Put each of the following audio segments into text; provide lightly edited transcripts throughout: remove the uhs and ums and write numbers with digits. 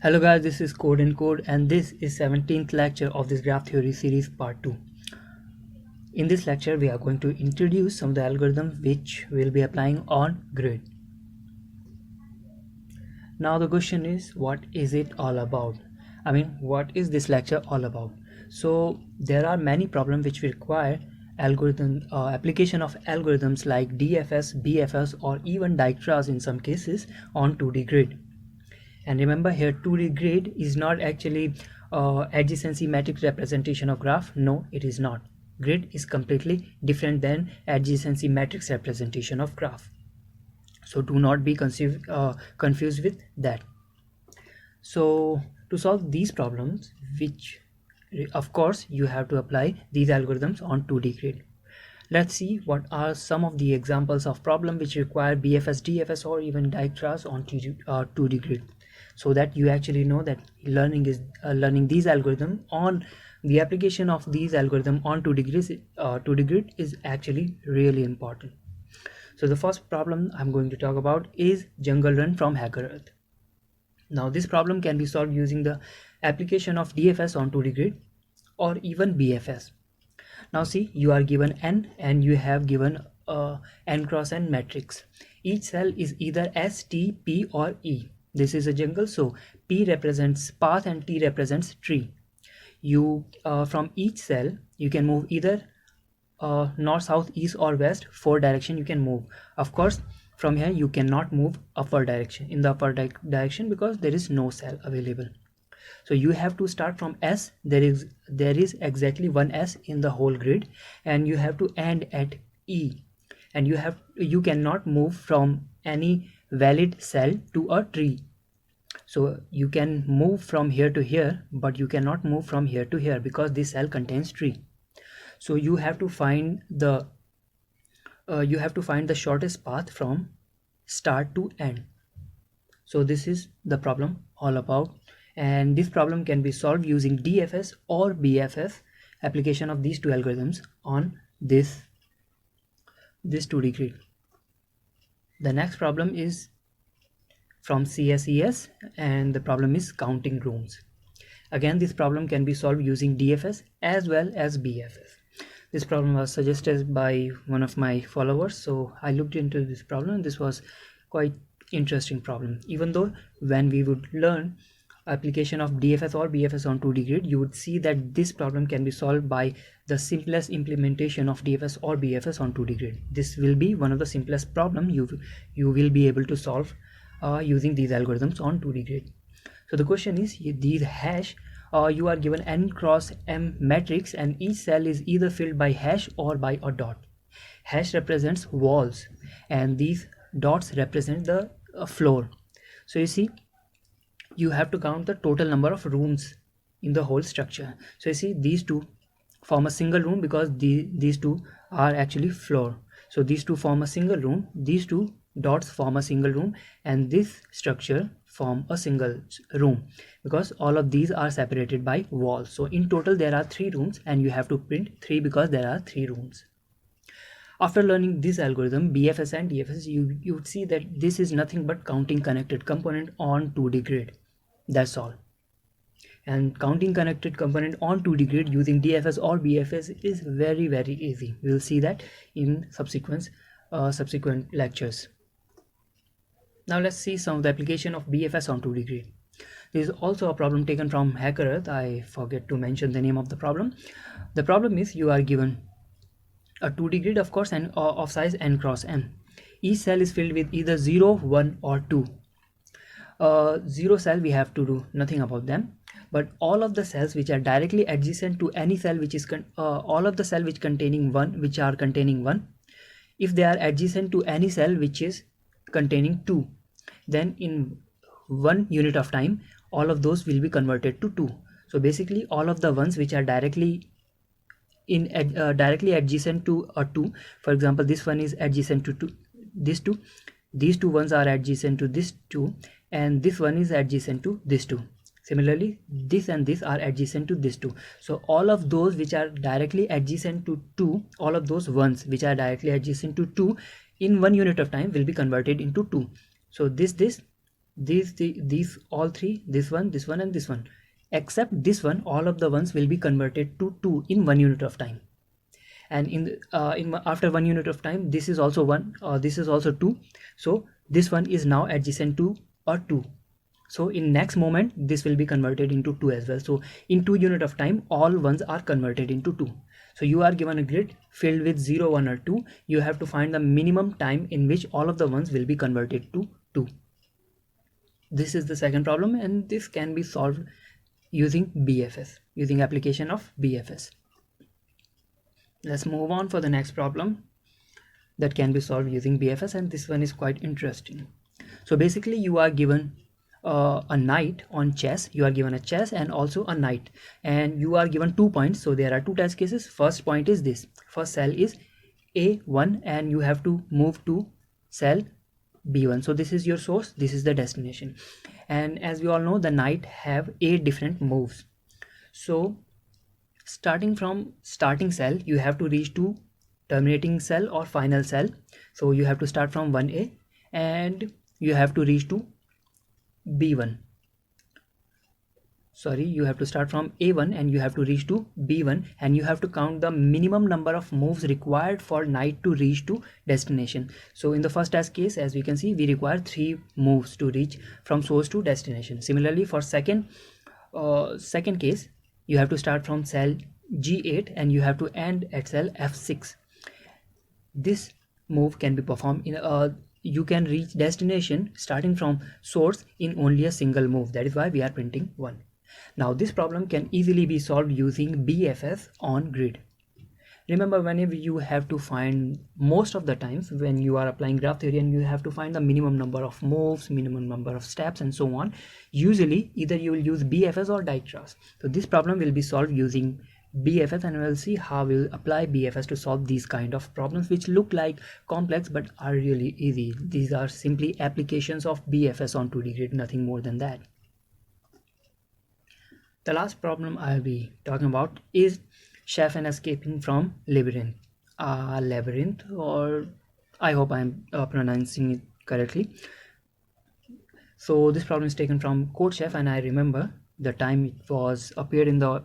Hello guys, this is CodeNCode and this is 17th lecture of this graph theory series part 2. In this lecture we are going to introduce some of the algorithms which we'll be applying on grid. Now the question is, what is it all about? What is this lecture all about? So there are many problems which require application of algorithms like DFS, BFS or even Dijkstra's in some cases on 2D grid. And remember here 2D grid is not actually adjacency matrix representation of graph. No, it is not. Grid is completely different than adjacency matrix representation of graph. So do not be confused with that. So to solve these problems, which of course you have to apply these algorithms on 2D grid. Let's see what are some of the examples of problem which require BFS, DFS or even Dijkstra's on 2D grid, so that you actually know that learning these algorithms on the application of these algorithms on 2D grid is actually really important. So the first problem I'm going to talk about is jungle run from Hacker Earth. Now this problem can be solved using the application of DFS on 2D grid or even BFS. Now see, you are given n and you have given a n cross n matrix. Each cell is either S, T, P or E. This is a jungle, so P represents path and T represents tree. You from each cell you can move either north, south, east or west. 4 direction you can move. Of course from here you cannot move upward direction, in the upward direction, because there is no cell available. So you have to start from S. There is exactly one S in the whole grid, and you have to end at E, and you cannot move from any valid cell to a tree. So you can move from here to here, but you cannot move from here to here because this cell contains tree. So you have to find the shortest path from start to end. So this is the problem all about, and this problem can be solved using DFS or BFS application of these two algorithms on this 2D grid. The next problem is from CSES, and the problem is counting rooms. Again, this problem can be solved using DFS as well as BFS. This problem was suggested by one of my followers, so I looked into this problem, and this was quite interesting problem. Even though when we would learn application of DFS or BFS on 2D grid, you would see that this problem can be solved by the simplest implementation of DFS or BFS on 2D grid. This will be one of the simplest problem you will be able to solve using these algorithms on 2D grid. So the question is, these hash you are given n cross m matrix, and each cell is either filled by hash or by a dot. Hash represents walls and these dots represent the floor. So you see, you have to count the total number of rooms in the whole structure. So you see, these two form a single room because these two are actually floor. So these two form a single room, these two dots form a single room, and this structure form a single room because all of these are separated by walls. So in total there are 3 rooms, and you have to print 3 because there are 3 rooms. After learning this algorithm, BFS and DFS, you would see that this is nothing but counting connected component on 2D grid. That's all. And counting connected component on 2D grid using DFS or BFS is very easy. We will see that in subsequent lectures. Now let's see some of the application of BFS on 2D grid. There is also a problem taken from Hacker Earth. I forget to mention the name of the problem. The problem is, you are given a 2D grid, of course, and of size n cross m. Each cell is filled with either 0, 1 or 2. 0 cell, we have to do nothing about them, but all of the cells which are directly adjacent to any cell which is all of the cell which containing 1, which are containing 1, if they are adjacent to any cell which is containing 2, then in 1 unit of time all of those will be converted to 2. So basically all of the ones which are directly adjacent to a 2, for example this one is adjacent to this 2, these two ones are adjacent to this 2, and this one is adjacent to this 2. Similarly, this and this are adjacent to this 2. So all of those which are directly adjacent to 2, all of those ones which are directly adjacent to 2 in 1 unit of time will be converted into 2. So this these all three, this one and this one, except this one, all of the ones will be converted to 2 in 1 unit of time. And after 1 unit of time, this is also 1, this is also 2, so this one is now adjacent to a 2. So in next moment this will be converted into 2 as well. So in 2 unit of time, all ones are converted into 2. So you are given a grid filled with 0, 1 or 2. You have to find the minimum time in which all of the ones will be converted to 2. This is the second problem, and this can be solved using BFS, using application of BFS. Let's move on for the next problem that can be solved using BFS, and this one is quite interesting. So basically you are given a knight on chess. You are given a chess and also a knight, and you are given 2 points. So there are 2 test cases. First point is this: first cell is A1 and you have to move to cell B1. So this is your source, this is the destination, and as we all know, the knight have 8 different moves. So starting from starting cell, you have to reach to terminating cell or final cell. So you have to start from 1A and you have to reach to B1. Sorry, you have to start from A1 and you have to reach to B1, and you have to count the minimum number of moves required for knight to reach to destination. So in the first test case, as we can see, we require 3 moves to reach from source to destination. Similarly, for second case, you have to start from cell G8 and you have to end at cell F6. This move can be performed in you can reach destination starting from source in only a single move. That is why we are printing 1. Now this problem can easily be solved using BFS on grid. Remember, whenever you have to find, most of the times when you are applying graph theory and you have to find the minimum number of moves, minimum number of steps and so on, usually either you will use BFS or die-cast. So this problem will be solved using BFS, and we'll see how we'll apply BFS to solve these kind of problems which look like complex but are really easy. These are simply applications of BFS on 2D grid, nothing more than that. The last problem I'll be talking about is chef and escaping from labyrinth. Labyrinth, or I hope I'm pronouncing it correctly. So this problem is taken from Code Chef, and I remember the time it was appeared in the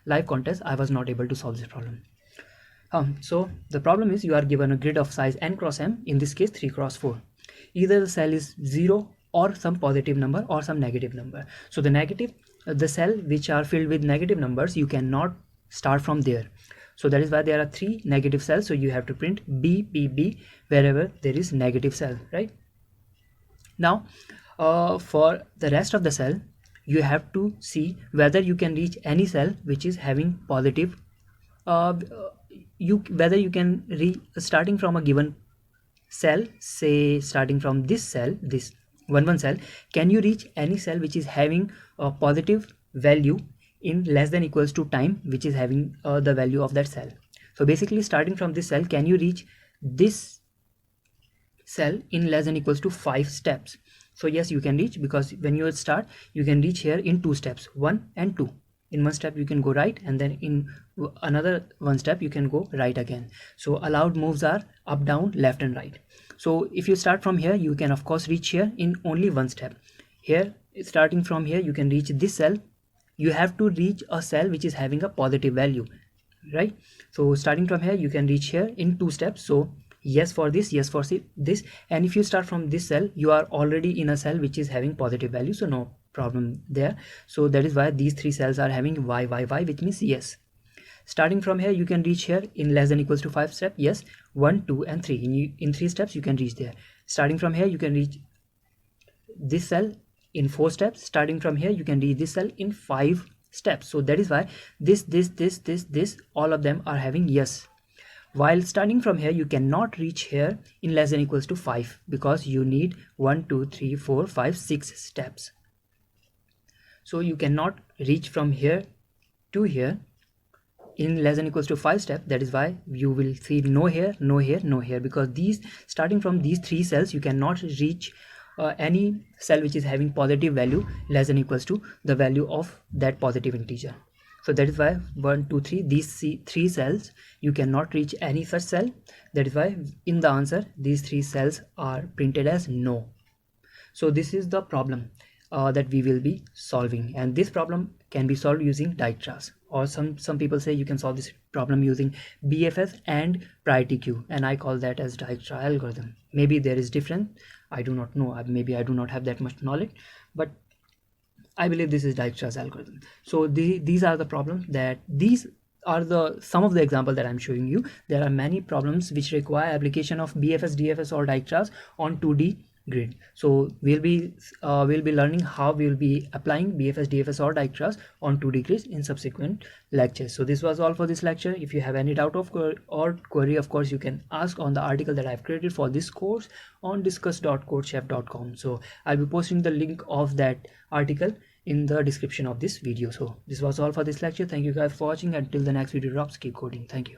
live contest, I was not able to solve this problem. So the problem is you are given a grid of size n cross m, in this case 3 cross 4. Either the cell is 0 or some positive number or some negative number. So the cell which are filled with negative numbers, you cannot start from there. So that is why there are 3 negative cells. So you have to print B, B, B wherever there is negative cell, right? Now for the rest of the cell, you have to see whether you can reach any cell which is having positive, whether you can reach starting from a given cell, say starting from this cell, this 1 cell, can you reach any cell which is having a positive value in less than equals to time, which is having the value of that cell. So basically starting from this cell, can you reach this cell in less than equals to 5 steps? So yes, you can reach, because when you start, you can reach here in 2 steps, 1 and 2. In 1 step you can go right, and then in another 1 step you can go right again. So allowed moves are up, down, left and right. So if you start from here, you can of course reach here in only 1 step. Here, starting from here, you can reach this cell. You have to reach a cell which is having a positive value, right? So starting from here, you can reach here in 2 steps. So yes for this, yes for this. And if you start from this cell, you are already in a cell which is having positive value, so no problem there. So that is why these 3 cells are having y, which means yes. Starting from here, you can reach here in less than equals to 5 step. Yes, 1, 2 and 3. In 3 steps you can reach there. Starting from here, you can reach this cell in 4 steps. Starting from here, you can reach this cell in 5 steps. So that is why this all of them are having yes. While starting from here, you cannot reach here in less than equals to 5, because you need 1, 2, 3, 4, 5, 6 steps. So you cannot reach from here to here in less than equals to 5 steps. That is why you will see no here, no here, no here, because these, starting from these 3 cells, you cannot reach any cell which is having positive value less than equals to the value of that positive integer. So that is why 1, 2, 3, these 3 cells, you cannot reach any such cell. That is why in the answer, these 3 cells are printed as no. So this is the problem that we will be solving, and this problem can be solved using Dijkstra's, or some people say you can solve this problem using BFS and priority queue, and I call that as Dijkstra algorithm. Maybe there is different, I do not know, maybe I do not have that much knowledge, but I believe this is Dijkstra's algorithm. So these are the problems that these are some of the example that I'm showing you. There are many problems which require application of BFS, DFS or Dijkstra's on 2D grid. So we'll be learning how we'll be applying BFS, DFS or Dijkstra's on 2D grids in subsequent lectures. So this was all for this lecture. If you have any doubt or query, of course you can ask on the article that I've created for this course on discuss.codechef.com. So I'll be posting the link of that article in the description of this video. So this was all for this lecture. Thank you guys for watching. Until the next video drops, keep coding. Thank you.